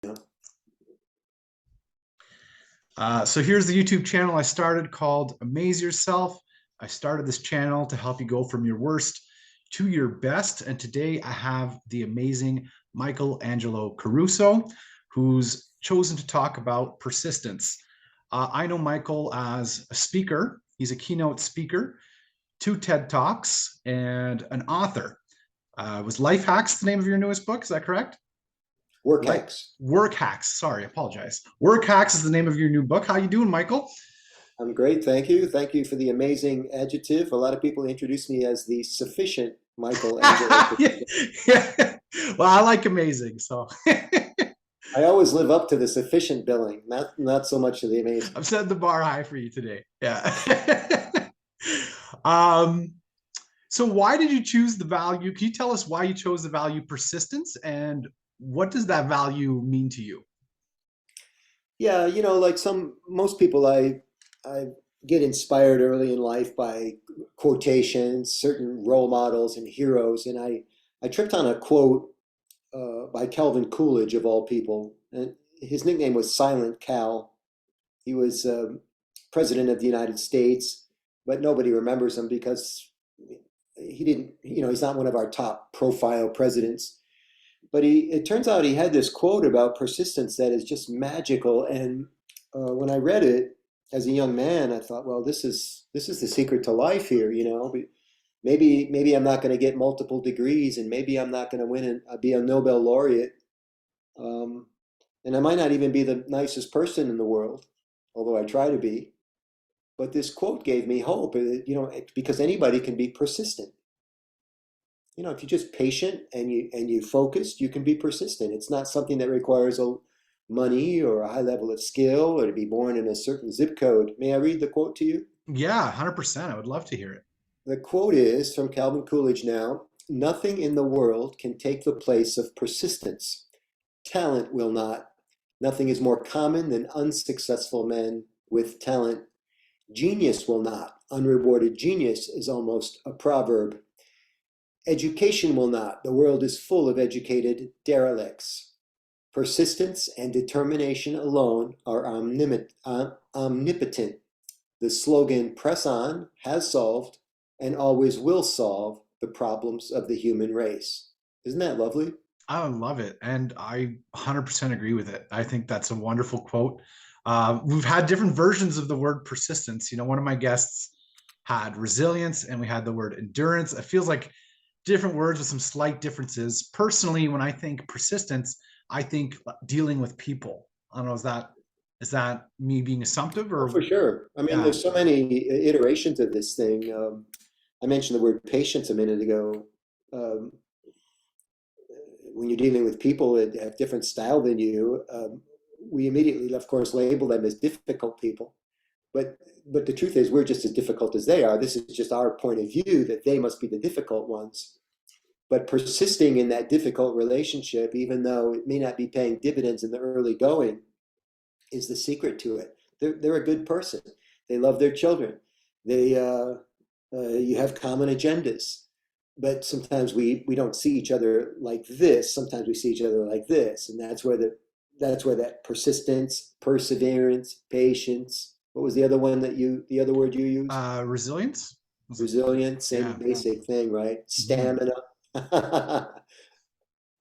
Yeah. So here's the YouTube channel I started called Amaze Yourself. I started this channel to help you go from your worst to your best. And today I have the amazing Michael Angelo Caruso, who's chosen to talk about persistence. I know Michael as a speaker. He's a keynote speaker, 2 TED Talks, and an author. Was Life Hacks the name of your newest book? Is that correct? Work Like hacks. Work Hacks. Sorry, I apologize. Work Hacks is the name of your new book. How you doing, Michael? I'm great. Thank you. Thank you for the amazing adjective. A lot of people introduce me as the sufficient Michael Angelo. Yeah. Well, I like amazing, so I always live up to the sufficient billing, not so much to the amazing. I've set the bar high for you today. Yeah. um, so why did you choose the value? Can you tell us why you chose the value persistence and what does that value mean to you? Yeah, like most people, I get inspired early in life by quotations, certain role models and heroes, and I tripped on a quote by Calvin Coolidge of all people, and his nickname was Silent Cal. He was president of the United States, but nobody remembers him because he didn't, he's not one of our top profile presidents. But it turns out he had this quote about persistence that is just magical. And when I read it as a young man, I thought, well, this is the secret to life here. Maybe I'm not going to get multiple degrees, and maybe I'm not going to win and be a Nobel laureate. Um, and I might not even be the nicest person in the world, although I try to be. But this quote gave me hope, because anybody can be persistent. If you're just patient and you focused, you can be persistent. It's not something that requires a money or a high level of skill or to be born in a certain zip code. May I read the quote to you? Yeah, 100%. I would love to hear it. The quote is from Calvin Coolidge now. Nothing in the world can take the place of persistence. Talent will not. Nothing is more common than unsuccessful men with talent. Genius will not. Unrewarded genius is almost a proverb. Education will not. The world is full of educated derelicts. Persistence and determination alone are omnipotent. The slogan, press on, has solved and always will solve the problems of the human race. Isn't that lovely? I love it. And I 100% agree with it. I think that's a wonderful quote. We've had different versions of the word persistence. One of my guests had resilience and we had the word endurance. It feels like different words with some slight differences. Personally, when I think persistence, I think dealing with people. I don't know, is that me being assumptive Oh, or for sure. I mean, yeah. there's so many iterations of this thing. I mentioned the word patience a minute ago. Um, when you're dealing with people that have different style than you, we immediately, of course, label them as difficult people. But but the truth is, we're just as difficult as they are. This is just our point of view that they must be the difficult ones. But persisting in that difficult relationship, even though it may not be paying dividends in the early going, is the secret to it. They're a good person. They love their children. You have common agendas, but sometimes we don't see each other like this. Sometimes we see each other like this, and that's where that persistence, perseverance, patience. What was the other one the other word you used? Resilience? Was it? Resilience, same Yeah. basic thing, right? Mhm. Stamina.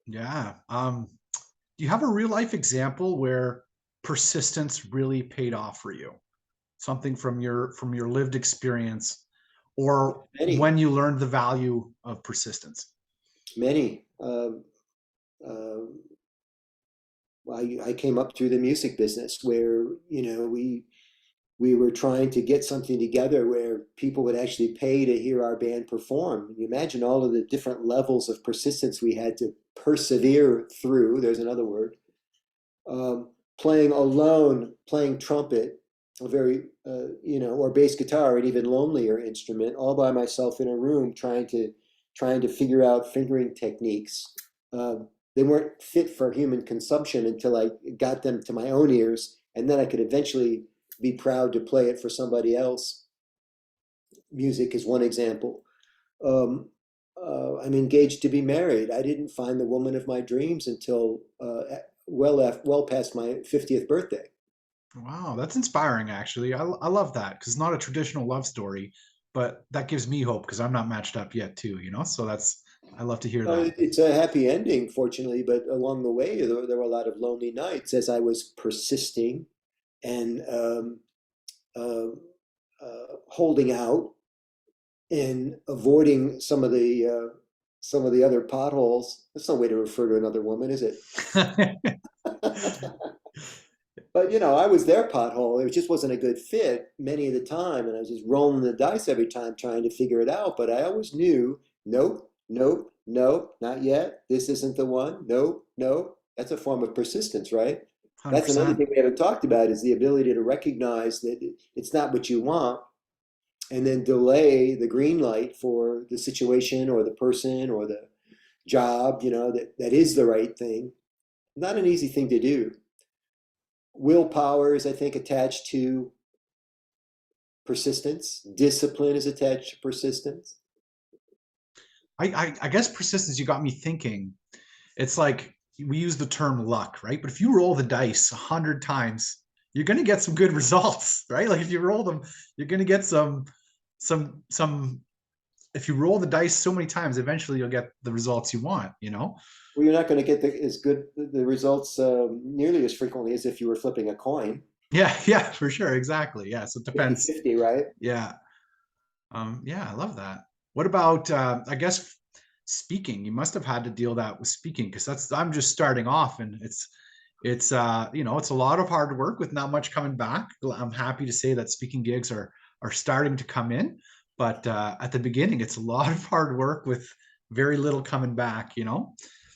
Yeah. Do you have a real life example where persistence really paid off for you? Something from your lived experience or Many, when you learned the value of persistence? many. Uh, I came up through the music business where we were trying to get something together where people would actually pay to hear our band perform. You imagine all of the different levels of persistence we had to persevere through. There's another word. Playing alone, playing trumpet, a very or bass guitar, an even lonelier instrument, all by myself in a room trying to figure out fingering techniques. They weren't fit for human consumption until I got them to my own ears, and then I could eventually be proud to play it for somebody else. Music is one example. I'm engaged to be married. I didn't find the woman of my dreams until well past my 50th birthday. Wow, that's inspiring, actually. I love that because it's not a traditional love story, but that gives me hope because I'm not matched up yet, too, you know? So I love to hear that. It's a happy ending, fortunately, but along the way, there were a lot of lonely nights as I was persisting and uh, holding out and avoiding some of the other potholes. That's no way to refer to another woman, is it? But I was their pothole. It just wasn't a good fit many of the time, and I was just rolling the dice every time trying to figure it out. But I always knew, nope, nope, nope, not yet. This isn't the one. Nope, nope. That's a form of persistence, right? That's another 100%. thing we haven't talked about is the ability to recognize that it's not what you want, and then delay the green light for the situation or the person or the job, that is the right thing. Not an easy thing to do. Willpower is, I think, attached to persistence. Discipline is attached to persistence. I guess persistence, you got me thinking. It's like we use the term luck, right? But if you roll the dice 100 times, you're going to get some good results, right? Like if you roll them, you're going to get some. If you roll the dice so many times, eventually you'll get the results you want, you know? Well, you're not going to get as good the results nearly as frequently as if you were flipping a coin, Yeah, yeah, for sure. Exactly. Yeah. So it 50 depends. 50, right? Yeah. Yeah, I love that. What about I guess speaking? You must have had to deal that with speaking because I'm just starting off and it's a lot of hard work with not much coming back. I'm happy to say that speaking gigs are starting to come in, but at the beginning it's a lot of hard work with very little coming back, you know?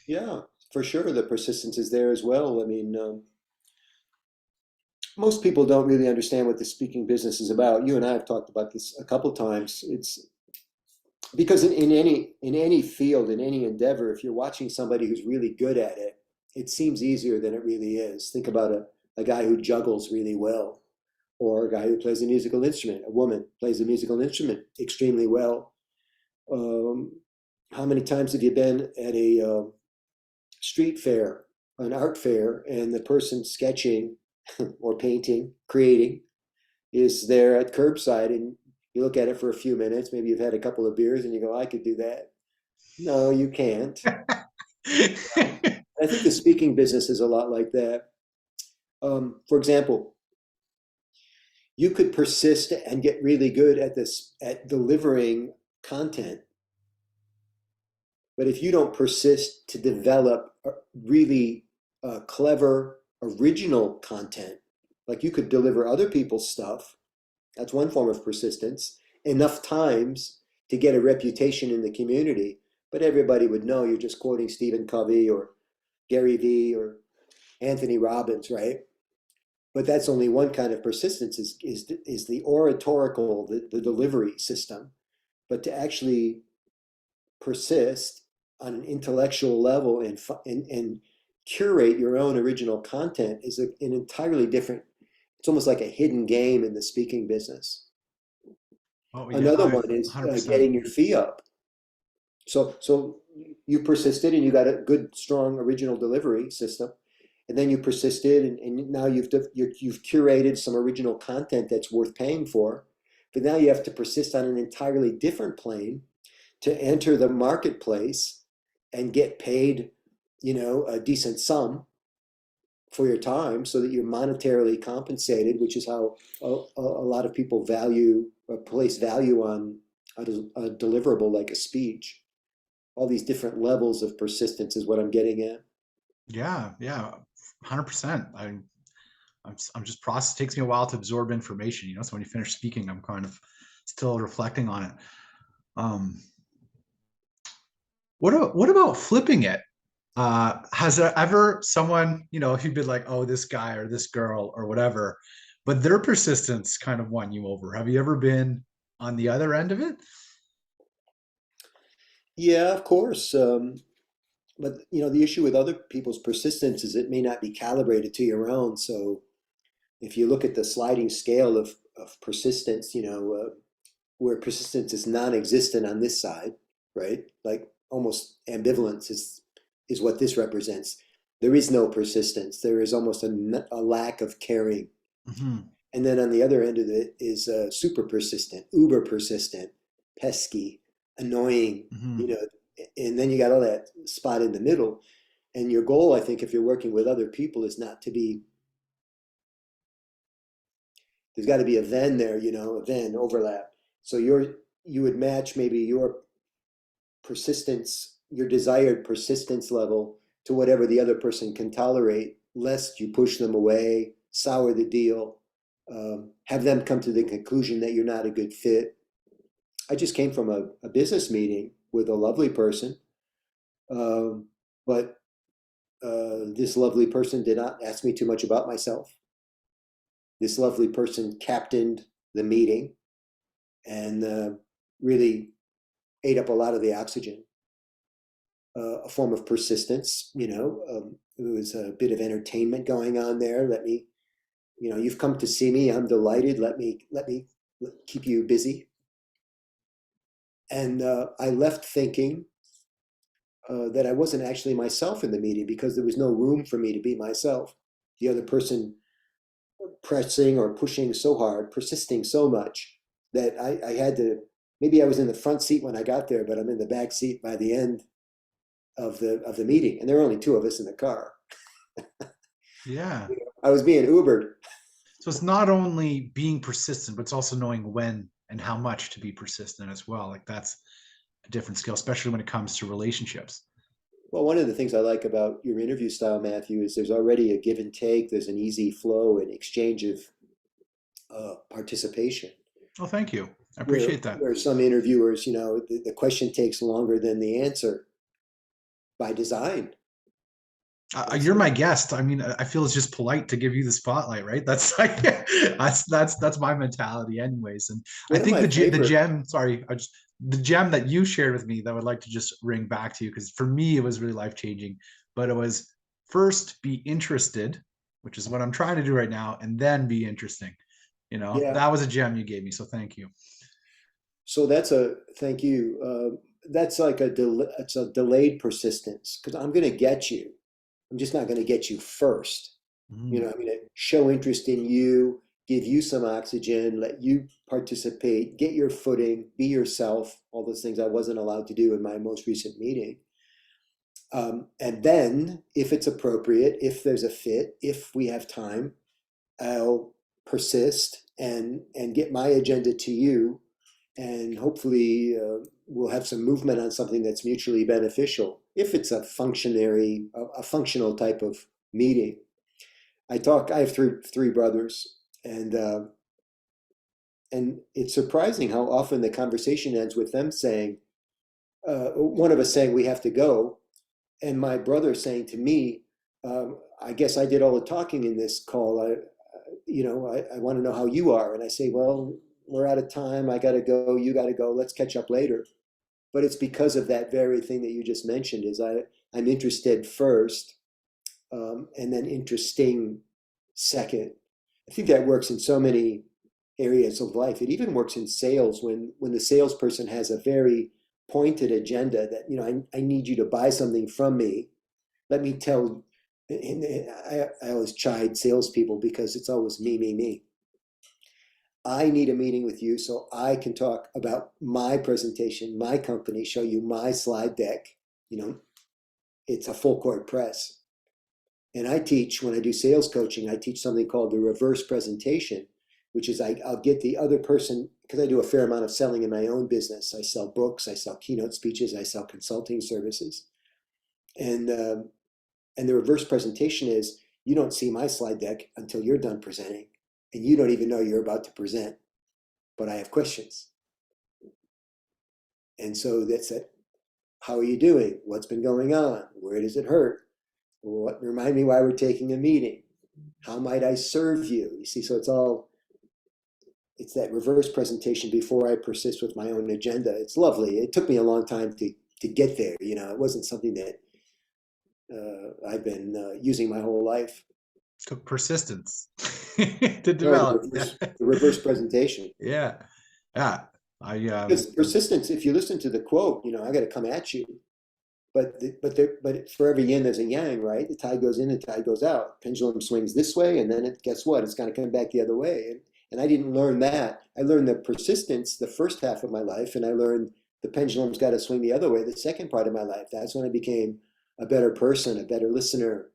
Yeah, for sure. The persistence is there as well. I mean, most people don't really understand what the speaking business is about. You and I have talked about this a couple times. It's because in any field, in any endeavor, if you're watching somebody who's really good at it, it seems easier than it really is. Think about a guy who juggles really well, or a guy who plays a musical instrument. A woman plays a musical instrument extremely well. Um, how many times have you been at a street fair, an art fair, and the person sketching or painting, creating, is there at curbside, and you look at it for a few minutes, maybe you've had a couple of beers, and you go, I could do that. No, you can't. I think the speaking business is a lot like that. For example, you could persist and get really good at this, at delivering content. But if you don't persist to develop really clever, original content, like you could deliver other people's stuff, that's one form of persistence, enough times to get a reputation in the community. But everybody would know you're just quoting Stephen Covey or Gary Vee or Anthony Robbins, right? But that's only one kind of persistence is the oratorical, the delivery system. But to actually persist on an intellectual level and curate your own original content is an entirely different, it's almost like a hidden game in the speaking business. Oh yeah, Another I've one is 100%. getting your fee up. So you persisted and you got a good, strong original delivery system, and then you persisted and now you've curated some original content that's worth paying for, but now you have to persist on an entirely different plane to enter the marketplace and get paid, a decent sum for your time so that you're monetarily compensated, which is how a lot of people value or place value on a deliverable like a speech. All these different levels of persistence is what I'm getting at. Yeah, yeah, 100%. I'm just process. It takes me a while to absorb information, you know. So when you finish speaking, I'm kind of still reflecting on it. Um, what about flipping it? Has there ever someone, you know, who'd been like, oh, this guy or this girl or whatever, but their persistence kind of won you over? Have you ever been on the other end of it? Yeah, of course. But the issue with other people's persistence is it may not be calibrated to your own. So if you look at the sliding scale of persistence, where persistence is non-existent on this side, right? Like almost ambivalence is what this represents. there is no persistence. There is almost a lack of caring. Hmm. And then on the other end of it is super persistent, uber persistent, pesky, annoying, you Hmm. know, and then you got all that spot in the middle. And your goal, I think, if you're working with other people, is not to be, there's got to be a then there, a then overlap. So you would match maybe your persistence, your desired persistence level to whatever the other person can tolerate, lest you push them away, sour the deal, have them come to the conclusion that you're not a good fit. I just came from a business meeting with a lovely person, but this lovely person did not ask me too much about myself. This lovely person captained the meeting and really ate up a lot of the oxygen. A form of persistence. There was a bit of entertainment going on there. You've come to see me. I'm delighted. Let me keep you busy. And I left thinking that I wasn't actually myself in the meeting because there was no room for me to be myself. The other person pressing or pushing so hard, persisting so much that I had to. Maybe I was in the front seat when I got there, but I'm in the back seat by the end of the meeting, and there were only two of us in the car. Yeah. I was being Ubered. So it's not only being persistent, but it's also knowing when and how much to be persistent as well. Like that's a different skill, especially when it comes to relationships. Well, one of the things I like about your interview style, Matthew, is there's already a give and take. There's an easy flow and exchange of participation. Oh, thank you. I Where appreciate that. where some interviewers, the question takes longer than the answer by design. And You're so, my guest. I mean, I feel it's just polite to give you the spotlight, right? That's like that's my mentality, anyways. And I one of think my the favorite, gem. Sorry, the gem that you shared with me that I would like to just ring back to you because for me it was really life changing. But it was first be interested, which is what I'm trying to do right now, and then be interesting. yeah. That was a gem you gave me, so thank you. So that's a thank you. That's like it's a delayed persistence because I'm going to get you. I'm just not going to get you first. Mm, I'm going to show interest in you, give you some oxygen, let you participate, get your footing, be yourself, all those things I wasn't allowed to do in my most recent meeting. And then, if it's appropriate, if there's a fit, if we have time, I'll persist and get my agenda to you, and hopefully we'll have some movement on something that's mutually beneficial. If it's a functional type of meeting. I have three brothers, and it's surprising how often the conversation ends with them saying, one of us saying we have to go, and my brother saying to me, I guess I did all the talking in this call. I want to know how you are. And I say, well, we're out of time. I got to go. You got to go. Let's catch up later. But it's because of that very thing that you just mentioned is I'm interested first, and then interesting second. I think that works in so many areas of life. It even works in sales when the salesperson has a very pointed agenda that, I need you to buy something from me. Let me tell, and I always chide salespeople because it's always me, me, me. I need a meeting with you so I can talk about my presentation, my company, show you my slide deck. You know, it's a full court press. And when I do sales coaching, I teach something called the reverse presentation, which is I'll get the other person, because I do a fair amount of selling in my own business. I sell books, I sell keynote speeches, I sell consulting services. And the reverse presentation is you don't see my slide deck until you're done presenting, and you don't even know you're about to present, but I have questions. And so that's it. How are you doing? What's been going on? Where does it hurt? Remind me why we're taking a meeting. How might I serve you? You see, so it's that reverse presentation before I persist with my own agenda. It's lovely. It took me a long time to get there. It wasn't something that I've been using my whole life. took persistence to No, develop. the reverse presentation. Yeah. Yeah. I Because persistence, if you listen to the quote, I got to come at you. but for every yin there's a yang, right? The tide goes in, the tide goes out. Pendulum swings this way, and then guess what? It's going to come back the other way. And I didn't learn that. I learned the persistence the first half of my life, and I learned the pendulum's got to swing the other way the second part of my life. That's when I became a better person, a better listener.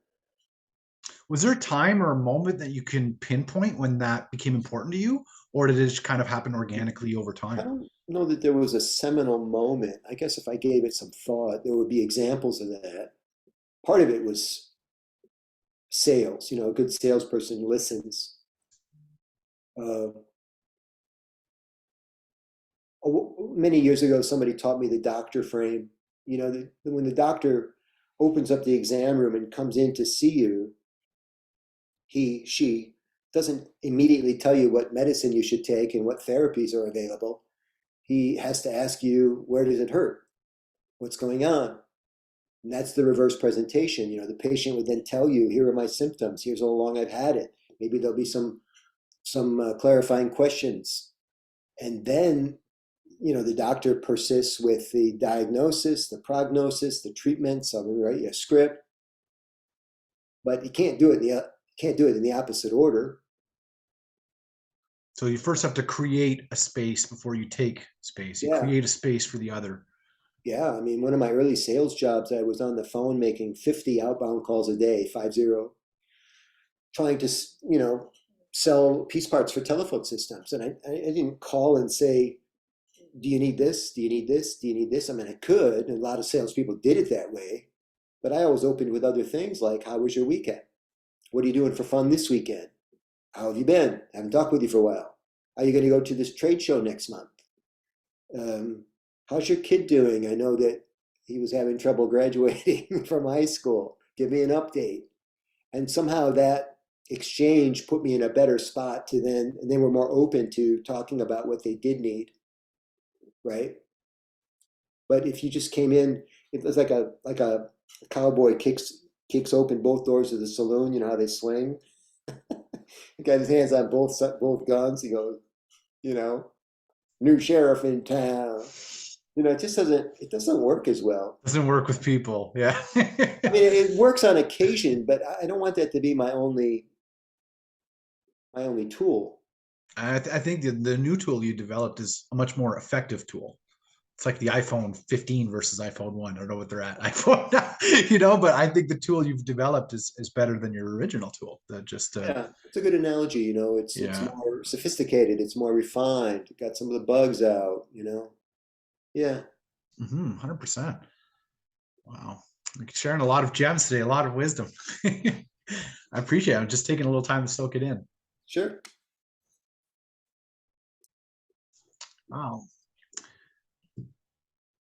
Was there a time or a moment that you can pinpoint when that became important to you, or did it just kind of happen organically over I time? don't know that there was a seminal moment. I guess if I gave it some thought, there would be examples of that. Part of it was sales. A good salesperson listens. Uh, Many years ago, somebody taught me the doctor frame. When the doctor opens up the exam room and comes in to see you, she doesn't immediately tell you what medicine you should take and what therapies are available. He has to ask you, where does it hurt? What's going on? And that's the reverse presentation. The patient would then tell you, here are my symptoms. Here's how long I've had it. Maybe there'll be some clarifying questions. And then, the doctor persists with the diagnosis, the prognosis, the treatments. I'm going to write you a script, but you can't do it in the opposite order. So you first have to create a space before you take space. You Yeah, create a space for the other. yeah. I mean, one of my early sales jobs, I was on the phone making 50 outbound calls a day, 50, trying to, sell piece parts for telephone systems. And I didn't call and say, do you need this? Do you need this? Do you need this? I mean, I could, and a lot of salespeople did it that way, but I always opened with other things like, how was your weekend? What are you doing for fun this weekend? How have you been? I haven't talked with you for a while. Are you going to go to this trade show next month? Um, how's your kid doing? I know that he was having trouble graduating from high school. Give me an update. And somehow that exchange put me in a better spot to then, and they were more open to talking about what they did need, right? But if you just came in, it was like a cowboy kicks open both doors of the saloon. You know how they swing. He got his hands on both guns. He goes, you know, new sheriff in town. It doesn't work as well. Doesn't work with people. Yeah. I mean, it works on occasion, but I don't want that to be my only tool. I think the new tool you developed is a much more effective tool. It's like the iPhone 15 versus iPhone 1. I don't know what they're at. iPhone, but I think the tool you've developed is better than your original tool. That just Yeah, it's a good analogy. It's yeah. more sophisticated. It's more refined. Got some of the bugs out. Yeah, 100%. Wow. Like sharing a lot of gems today, a lot of wisdom. I appreciate it. I'm just taking a little time to soak it in. sure. Wow.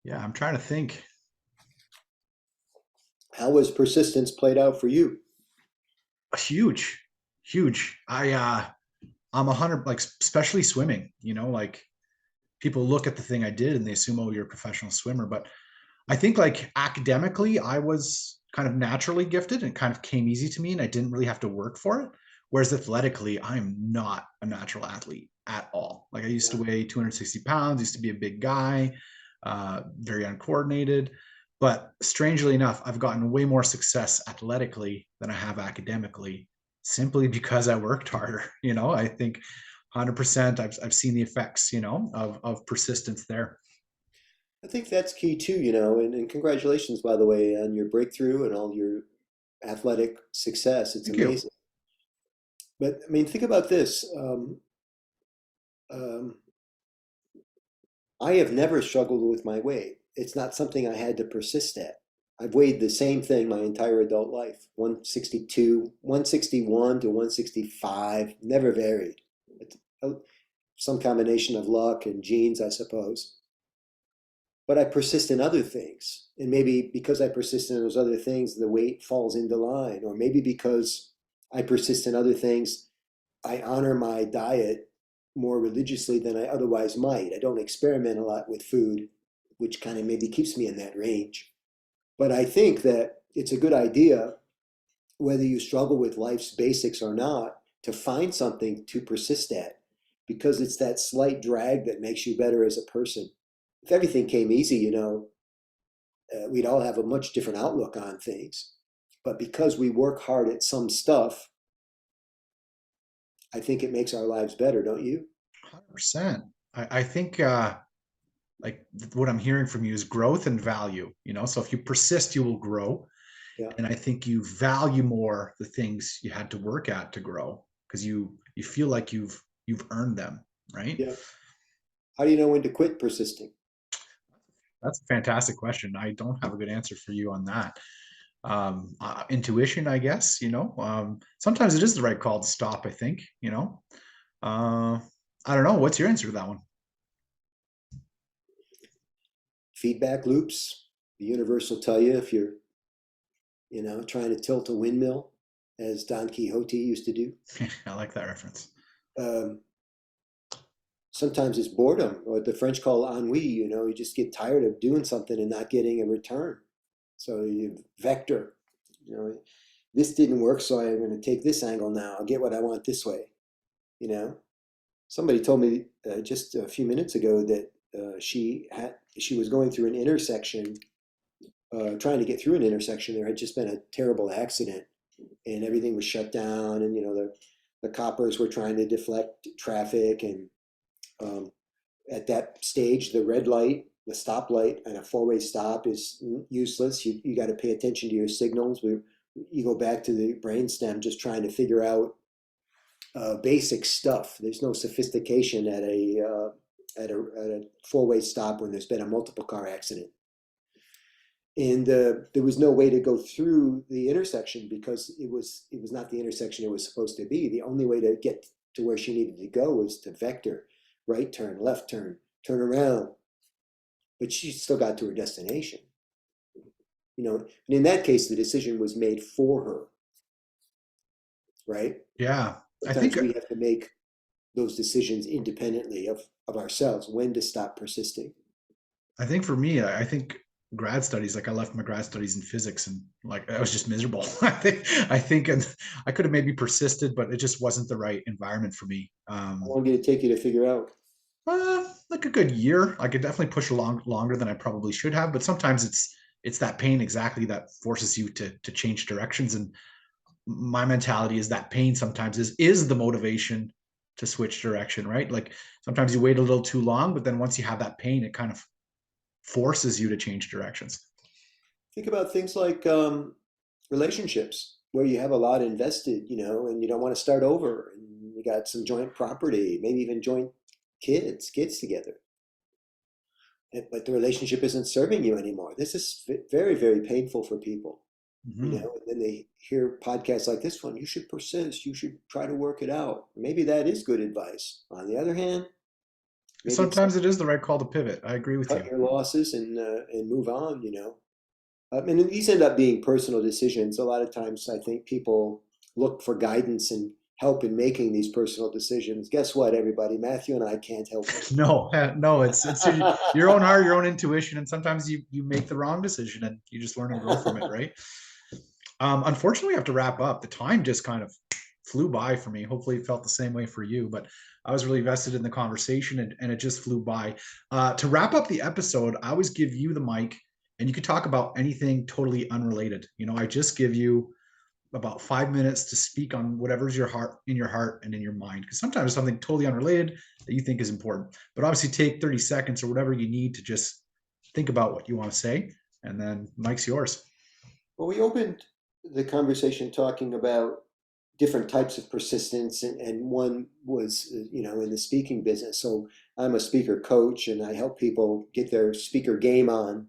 Yeah, I'm trying to think. How has persistence played out for you? Huge, huge. I'm 100, like especially swimming, like people look at the thing I did and they assume, oh, you're a professional swimmer. But I think like academically, I was kind of naturally gifted and kind of came easy to me and I didn't really have to work for it. Whereas athletically, I'm not a natural athlete at all. Like I used to Yeah. weigh 260 pounds, used to be a big guy, very uncoordinated. But strangely enough, I've gotten way more success athletically than I have academically simply because I worked harder. I think 100% I've seen the effects, of persistence there. I think that's key too, and congratulations, by the way, on your breakthrough and all your athletic success. It's Thank you. amazing. But I mean, think about this. Um, I have never struggled with my weight. It's not something I had to persist at. I've weighed the same thing my entire adult life, 162, 161 to 165, never varied. It's some combination of luck and genes, I suppose. But I persist in other things. And maybe because I persist in those other things, the weight falls into line. Or maybe because I persist in other things, I honor my diet more religiously than I otherwise might. I don't experiment a lot with food, which kind of maybe keeps me in that range. But I think that it's a good idea, whether you struggle with life's basics or not, to find something to persist at because it's that slight drag that makes you better as a person. If everything came easy, we'd all have a much different outlook on things. But because we work hard at some stuff, I think it makes our lives better, don't you? 100%. I think like what I'm hearing from you is growth and value, so if you persist, you will grow. Yeah. And I think you value more the things you had to work at to grow because you feel like you've earned them, right? Yeah. How do you know when to quit persisting? That's a fantastic question. I don't have a good answer for you on that. Intuition, I guess, sometimes it is the right call to stop, I think, uh, I don't know. What's your answer to that one? Feedback loops. The universe will tell you if you're, trying to tilt a windmill, as Don Quixote used to do. I like that reference. Um, Sometimes it's boredom, or what the French call ennui. You just get tired of doing something and not getting a return. So you vector. You know, this didn't work, so I'm going to take this angle now. I'll get what I want this way. You know, somebody told me just a few minutes ago that she was going through an intersection, trying to get through an intersection. There had just been a terrible accident, and everything was shut down, and the coppers were trying to deflect traffic, and um, at that stage, the red light, the stoplight, and a four-way stop is useless. You got to pay attention to your signals. You go back to the brainstem, just trying to figure out basic stuff. There's no sophistication at a four-way stop when there's been a multiple car accident. And there was no way to go through the intersection because it was not the intersection it was supposed to be. The only way to get to where she needed to go was to vector, right turn, left turn, turn around. But she still got to her destination. And in that case, the decision was made for her, right? Yeah, I think Sometimes we have to make those decisions independently of ourselves, when to stop persisting. I think for me, I think grad studies, like I left my grad studies in physics and like I was just miserable. I think and I could have maybe persisted, but it just wasn't the right environment for me. How long did it take you to figure out? Like a good year. I could definitely push along longer than I probably should have, but sometimes it's that pain exactly that forces you to change directions. And my mentality is that pain sometimes is the motivation to switch direction, right? Like sometimes you wait a little too long, but then once you have that pain, it kind of forces you to change directions. Think about things like relationships where you have a lot invested, and you don't want to start over, and you got some joint property, maybe even joint kids together. But the relationship isn't serving you anymore. This is very, very painful for people, Mhm. and then they hear podcasts like this one. You should persist. You should try to work it out. Maybe that is good advice. On the other hand, maybe it's Sometimes it is the right call to pivot. I agree with cut you. your losses and move on. And these end up being personal decisions. A lot of times, I think people look for guidance and help in making these personal decisions. Guess what, everybody? Matthew and I can't help you. No, no, it's your own heart, your own intuition, and sometimes you make the wrong decision and you just learn and grow from it, right? Unfortunately, we have to wrap up. The time just kind of flew by for me. Hopefully, it felt the same way for you, but I was really vested in the conversation and it just flew by. To wrap up the episode, I always give you the mic and you could talk about anything totally unrelated. I just give you about 5 minutes to speak on whatever's in your heart and in your mind. Because sometimes something totally unrelated that you think is important. But obviously take 30 seconds or whatever you need to just think about what you want to say. And then mic's yours. Well, we opened the conversation talking about different types of persistence, and one was, in the speaking business. So I'm a speaker coach, and I help people get their speaker game on.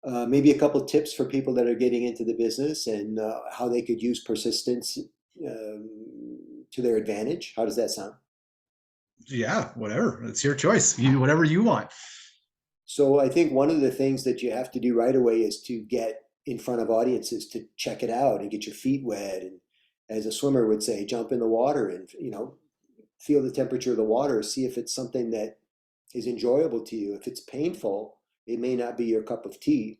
Maybe a couple of tips for people that are getting into the business and how they could use persistence to their advantage. How does that sound? Yeah, whatever. It's your choice. You whatever you want. So I think one of the things that you have to do right away is to get in front of audiences to check it out and get your feet wet. And as a swimmer would say, jump in the water and, feel the temperature of the water, see if it's something that is enjoyable to you. If it's painful, it may not be your cup of tea.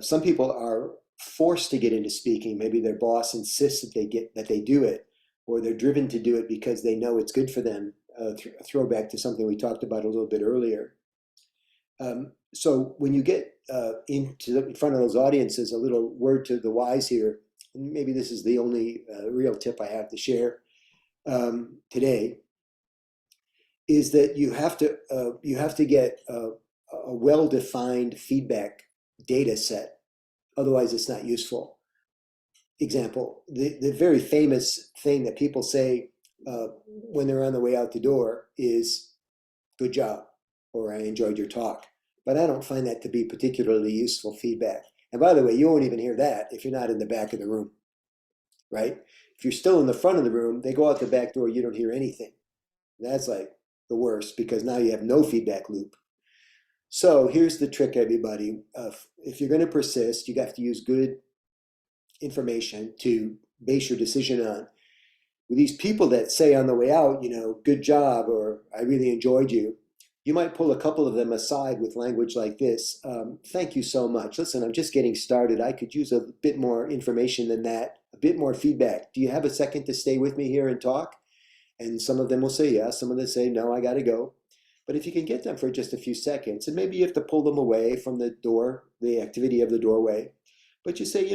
Some people are forced to get into speaking. Maybe their boss insists that they do it, or they're driven to do it because they know it's good for them. A throwback to something we talked about a little bit earlier. So when you get in front of those audiences, a little word to the wise here, and maybe this is the only real tip I have to share today, is that you have to get a well-defined feedback data set. Otherwise, it's not useful. Example, the very famous thing that people say when they're on the way out the door is "good job" or "I enjoyed your talk." But I don't find that to be particularly useful feedback. And by the way, you won't even hear that if you're not in the back of the room, right? If you're still in the front of the room, they go out the back door, you don't hear anything. That's like the worst because now you have no feedback loop. So here's the trick, everybody. If you're going to persist, you have to use good information to base your decision on. With these people that say on the way out, "good job" or "I really enjoyed you," you might pull a couple of them aside with language like this. "Thank you so much. Listen, I'm just getting started. I could use a bit more information than that, a bit more feedback. Do you have a second to stay with me here and talk?" And some of them will say yes, some of them say no, I got to go. But if you can get them for just a few seconds, and maybe you have to pull them away from the door, the activity of the doorway, but you say,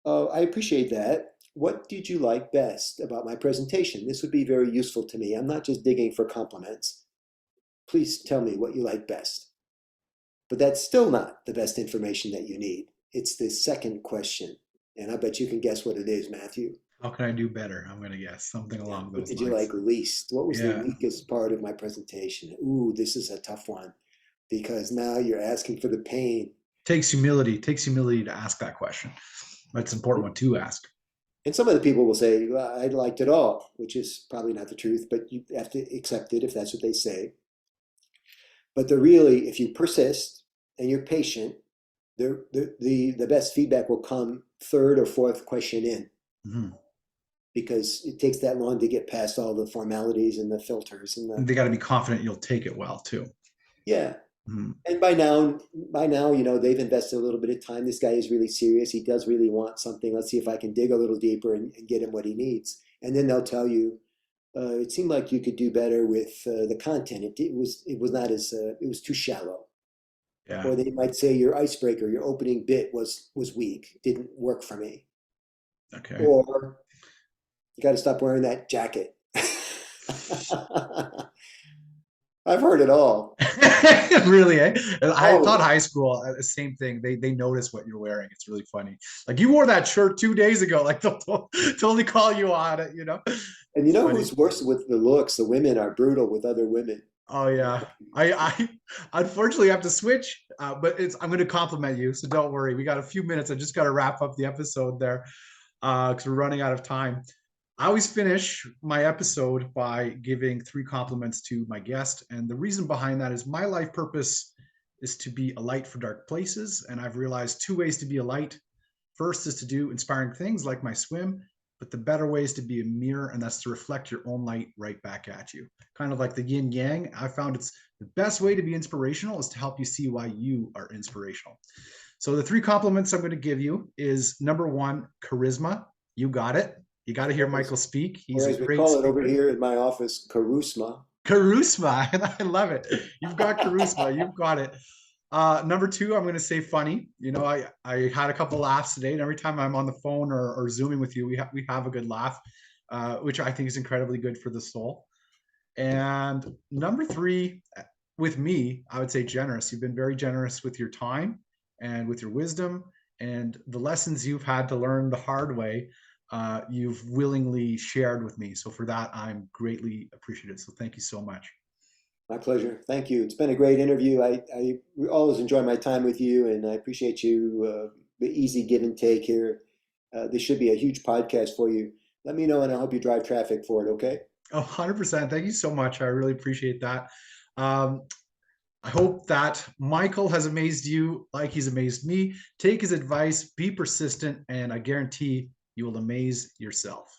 "I appreciate that. What did you like best about my presentation? This would be very useful to me. I'm not just digging for compliments. Please tell me what you like best." But that's still not the best information that you need. It's the second question. And I bet you can guess what it is, Matthew. How can I do better? I'm going to guess something Yeah. along What those did you lines. like least? What was the Yeah. weakest part of my presentation? Ooh, this is a tough one because now you're asking for the pain. Takes humility to ask that question. That's an important one to ask. And some of the people will say, "Well, I liked it all," which is probably not the truth, but you have to accept it if that's what they say. But if you persist and you're patient, the best feedback will come third or fourth question in Mhm. because it takes that long to get past all the formalities and the filters and They got to be confident you'll take it well too. yeah. Mhm. And by now, they've invested a little bit of time. This guy is really serious. He does really want something. Let's see if I can dig a little deeper and get him what he needs. And then they'll tell you, "It seemed like you could do better with the content. It was not as it was too shallow." Yeah. Or they might say your icebreaker, your opening bit was weak, didn't work for me. Okay. Or you got to stop wearing that jacket. I've heard it all. Really, eh? I thought Oh, high school, the same thing. They notice what you're wearing. It's really funny. Like you wore that shirt 2 days ago. Like they'll totally call you on it. and you It's know funny. who's worse with the looks? The women are brutal with other women. Oh yeah. I unfortunately have to switch, but I'm going to compliment you, so don't worry. We got a few minutes. I just got to wrap up the episode there because we're running out of time. I always finish my episode by giving 3 compliments to my guest. And the reason behind that is my life purpose is to be a light for dark places. And I've realized 2 ways to be a light. First is to do inspiring things like my swim, but the better way is to be a mirror, and that's to reflect your own light right back at you. Kind of like the yin yang. I found it's the best way to be inspirational is to help you see why you are inspirational. So the 3 compliments I'm going to give you is number one, charisma. You got it. You got to hear Or as, Michael speak. He's or a as we great call it over speaker. here in my office, charisma. Charisma. And I love it. You've got charisma. You've got it. Number two, I'm going to say funny. I had a couple laughs today, and every time I'm on the phone or Zooming with you, we have a good laugh, which I think is incredibly good for the soul. And number three, with me, I would say generous. You've been very generous with your time and with your wisdom and the lessons you've had to learn the hard way. You've willingly shared with me. So for that, I'm greatly appreciative. So thank you so much. My pleasure. Thank you. It's been a great interview. I always enjoy my time with you, and I appreciate the easy give and take here. This should be a huge podcast for you. Let me know, and I'll help you drive traffic for it, okay? 100%. Thank you so much. I really appreciate that. Um, I hope that Michael has amazed you like he's amazed me. Take his advice, be persistent, and I guarantee you will amaze yourself.